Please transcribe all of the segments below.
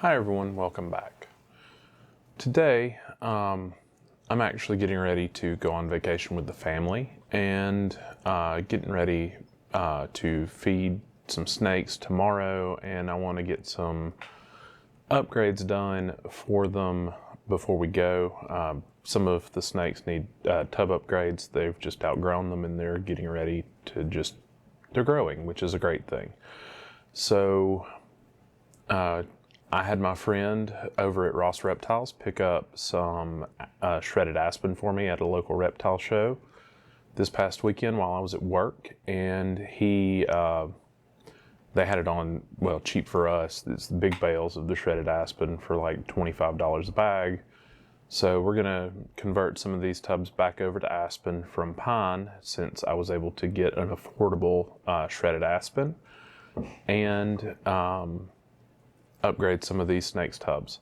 Hi everyone, welcome back. Today, I'm actually getting ready to go on vacation with the family and getting ready to feed some snakes tomorrow, and I want to get some upgrades done for them before we go. Some of the snakes need tub upgrades. They've just outgrown them and they're getting ready to they're growing, which is a great thing. So, I had my friend over at Ross Reptiles pick up some shredded aspen for me at a local reptile show this past weekend while I was at work, and they had it on, well, cheap for us. It's the big bales of the shredded aspen for like $25 a bag. So we're gonna convert some of these tubs back over to aspen from pine, since I was able to get an affordable shredded aspen, and upgrade some of these snakes tubs.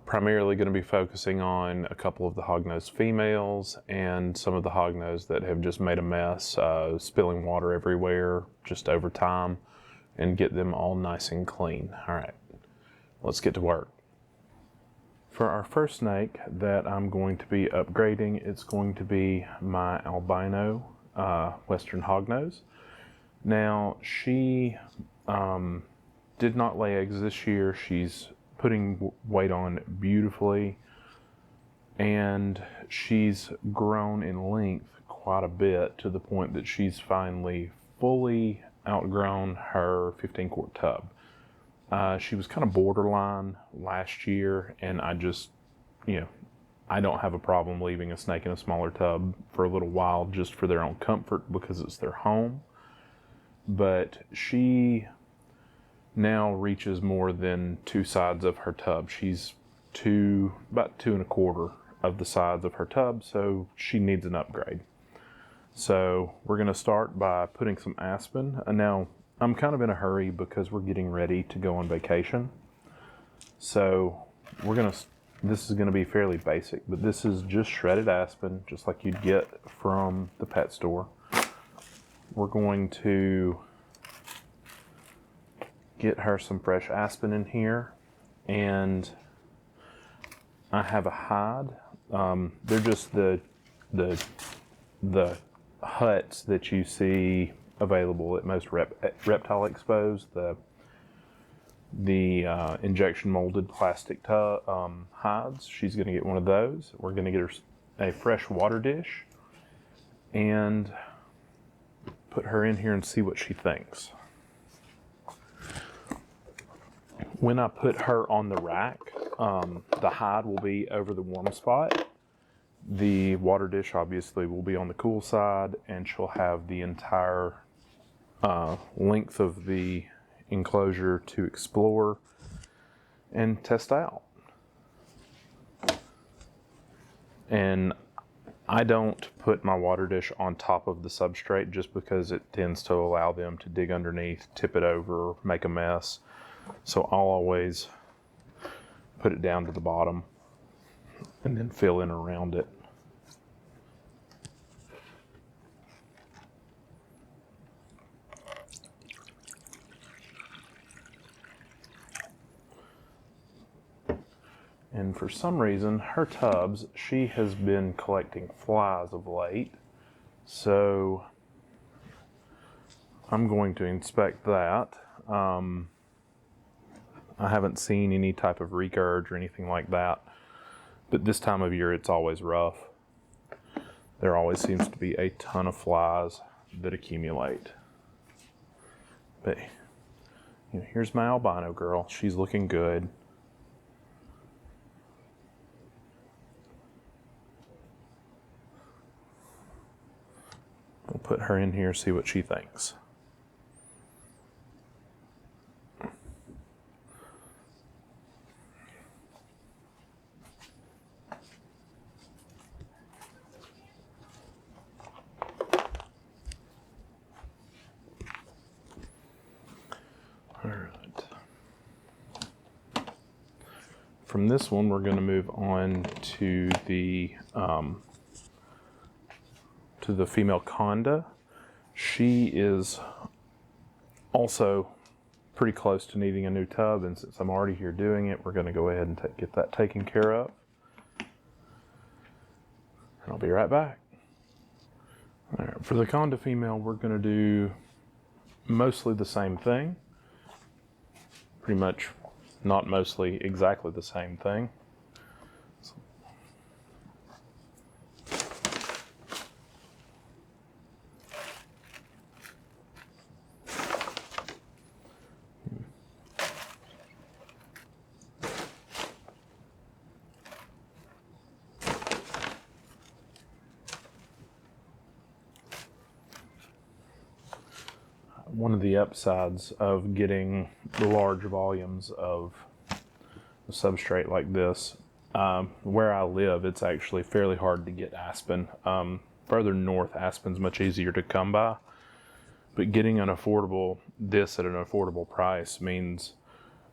Primarily going to be focusing on a couple of the hognose females and some of the hognose that have just made a mess, spilling water everywhere just over time, and get them all nice and clean. All right, let's get to work. For our first snake that I'm going to be upgrading, it's going to be my albino western hognose. Now, she did not lay eggs this year. She's putting weight on beautifully, and she's grown in length quite a bit, to the point that she's finally fully outgrown her 15-quart tub. She was kind of borderline last year, and I just, I don't have a problem leaving a snake in a smaller tub for a little while just for their own comfort, because it's their home. But she now reaches more than two sides of her tub. She's about 2.25 of the sides of her tub, so she needs an upgrade. So we're going to start by putting some aspen. Now, I'm kind of in a hurry because we're getting ready to go on vacation. So this is going to be fairly basic, but this is just shredded aspen, just like you'd get from the pet store. We're going to get her some fresh aspen in here, and I have a hide. They're just the huts that you see available at most reptile expos. The injection molded plastic hides. She's going to get one of those. We're going to get her a fresh water dish and put her in here and see what she thinks. When I put her on the rack, the hide will be over the warm spot. The water dish obviously will be on the cool side, and she'll have the entire length of the enclosure to explore and test out. And I don't put my water dish on top of the substrate just because it tends to allow them to dig underneath, tip it over, make a mess. So I'll always put it down to the bottom and then fill in around it. And for some reason, her tubs, she has been collecting flies of late. So I'm going to inspect that. I haven't seen any type of recurge or anything like that, but this time of year it's always rough. There always seems to be a ton of flies that accumulate. But here's my albino girl. She's looking good. We'll put her in here, see what she thinks. All right. From this one, we're going to move on to the female conda. She is also pretty close to needing a new tub, and since I'm already here doing it, we're going to go ahead and get that taken care of. And I'll be right back. All right, for the conda female, we're going to do mostly the same thing. Pretty much, not mostly, exactly the same thing. One of the upsides of getting the large volumes of a substrate like this, where I live, it's actually fairly hard to get aspen. Further north, aspen's much easier to come by, but getting this at an affordable price means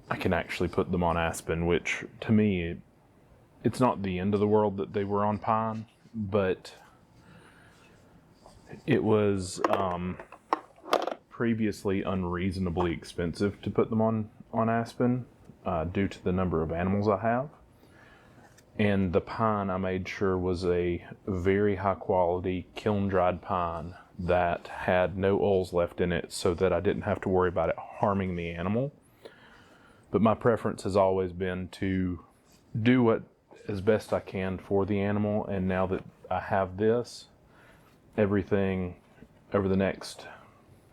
I can actually put them on aspen, which to me, it's not the end of the world that they were on pine, but it was previously unreasonably expensive to put them on aspen due to the number of animals I have. And the pine I made sure was a very high quality kiln dried pine that had no oils left in it, so that I didn't have to worry about it harming the animal. But my preference has always been to do what as best I can for the animal, and now that I have this, everything over the next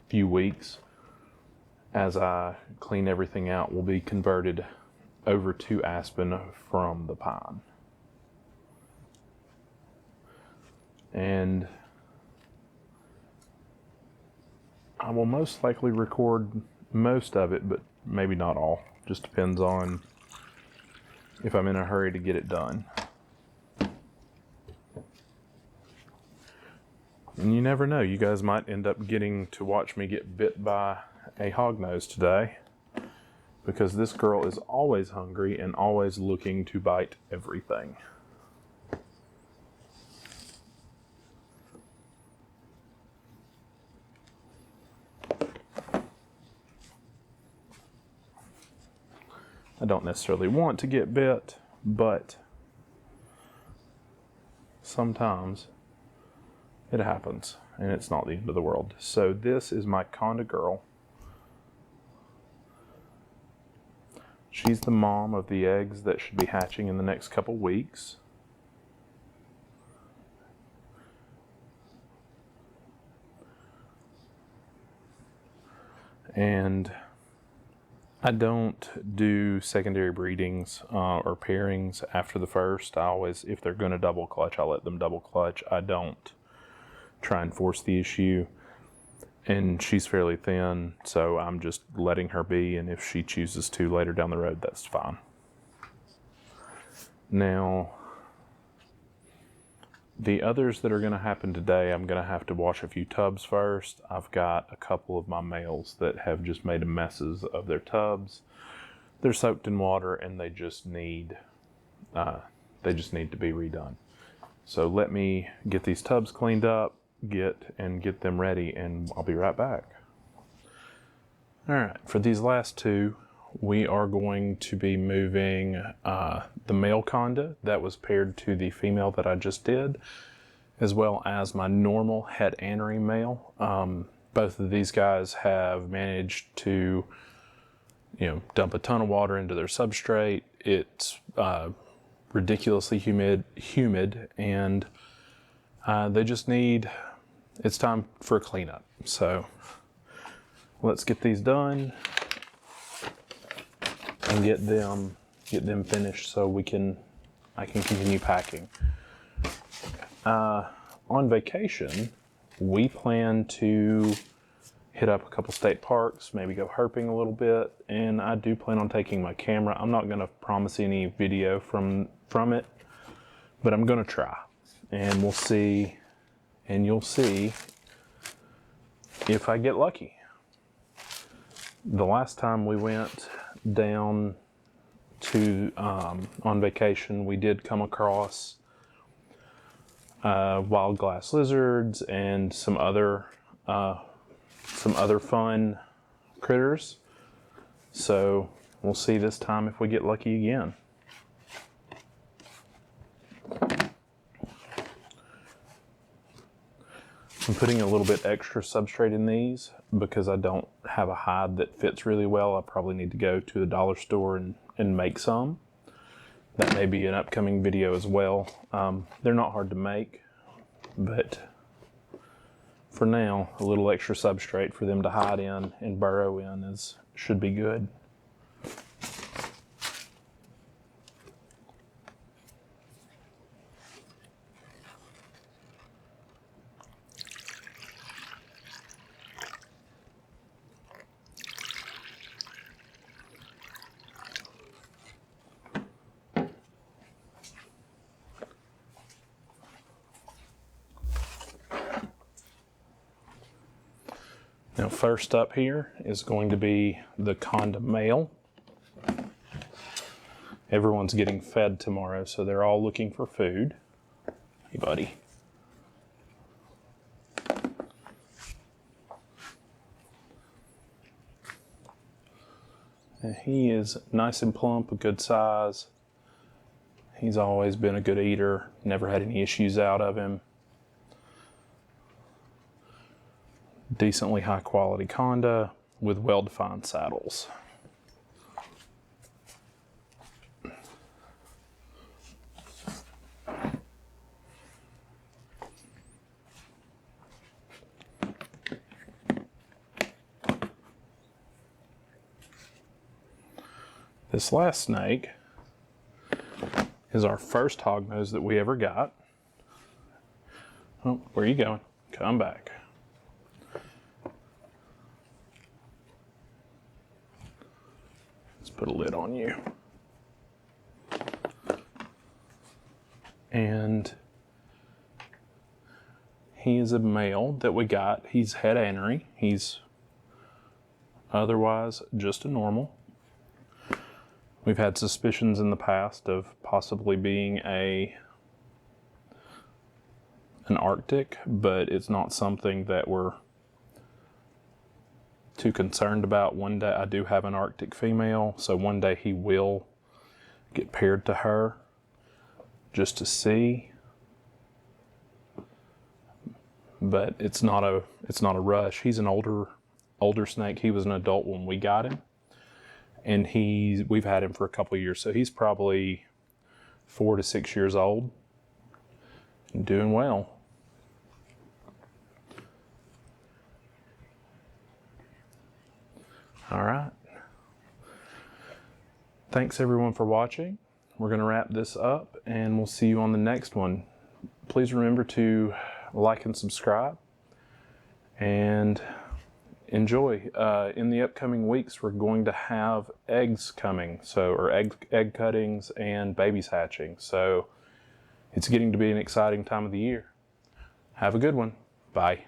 few weeks, as I clean everything out, will be converted over to aspen from the pine. And I will most likely record most of it, but maybe not all. Just depends on if I'm in a hurry to get it done. And you never know, you guys might end up getting to watch me get bit by a hognose today, because this girl is always hungry and always looking to bite everything. I don't necessarily want to get bit, but sometimes it happens, and it's not the end of the world. So this is my conda girl. She's the mom of the eggs that should be hatching in the next couple weeks. And I don't do secondary breedings or pairings after the first. I always, if they're going to double clutch, I'll let them double clutch. I don't try and force the issue. And she's fairly thin, so I'm just letting her be, and if she chooses to later down the road, that's fine. Now, the others that are going to happen today, I'm going to have to wash a few tubs first. I've got a couple of my males that have just made messes of their tubs. They're soaked in water, and they just need to be redone. So let me get these tubs cleaned up, get them ready, and I'll be right back. All right, for these last two, we are going to be moving the male conda that was paired to the female that I just did, as well as my normal het anery male. Both of these guys have managed to, dump a ton of water into their substrate. It's ridiculously humid, and they just it's time for a cleanup. So let's get these done and get them finished so I can continue packing. On vacation, we plan to hit up a couple state parks, maybe go herping a little bit, and I do plan on taking my camera. I'm not going to promise any video from it, but I'm going to try, and we'll see, and you'll see if I get lucky. The last time we went down to on vacation, we did come across wild glass lizards and some other fun critters. So we'll see this time if we get lucky again. I'm putting a little bit extra substrate in these because I don't have a hide that fits really well. I probably need to go to the dollar store and make some. That may be an upcoming video as well. They're not hard to make, but for now, a little extra substrate for them to hide in and burrow in should be good. Now, first up here is going to be the conda male. Everyone's getting fed tomorrow, so they're all looking for food. Hey, buddy. And he is nice and plump, a good size. He's always been a good eater, never had any issues out of him. Decently high quality conda with well-defined saddles. This last snake is our first hognose that we ever got. Oh, where are you going? Come back. Put a lid on you. And he is a male that we got. He's head anery. He's otherwise just a normal. We've had suspicions in the past of possibly being an Arctic, but it's not something that we're too concerned about. One day I do have an Arctic female, so one day he will get paired to her just to see. But it's not a rush. He's an older snake. He was an adult when we got him, and we've had him for a couple of years, so he's probably 4 to 6 years old and doing well. All right. Thanks everyone for watching. We're going to wrap this up and we'll see you on the next one. Please remember to like and subscribe and enjoy. In the upcoming weeks, we're going to have eggs coming, or egg cuttings and babies hatching. So it's getting to be an exciting time of the year. Have a good one. Bye.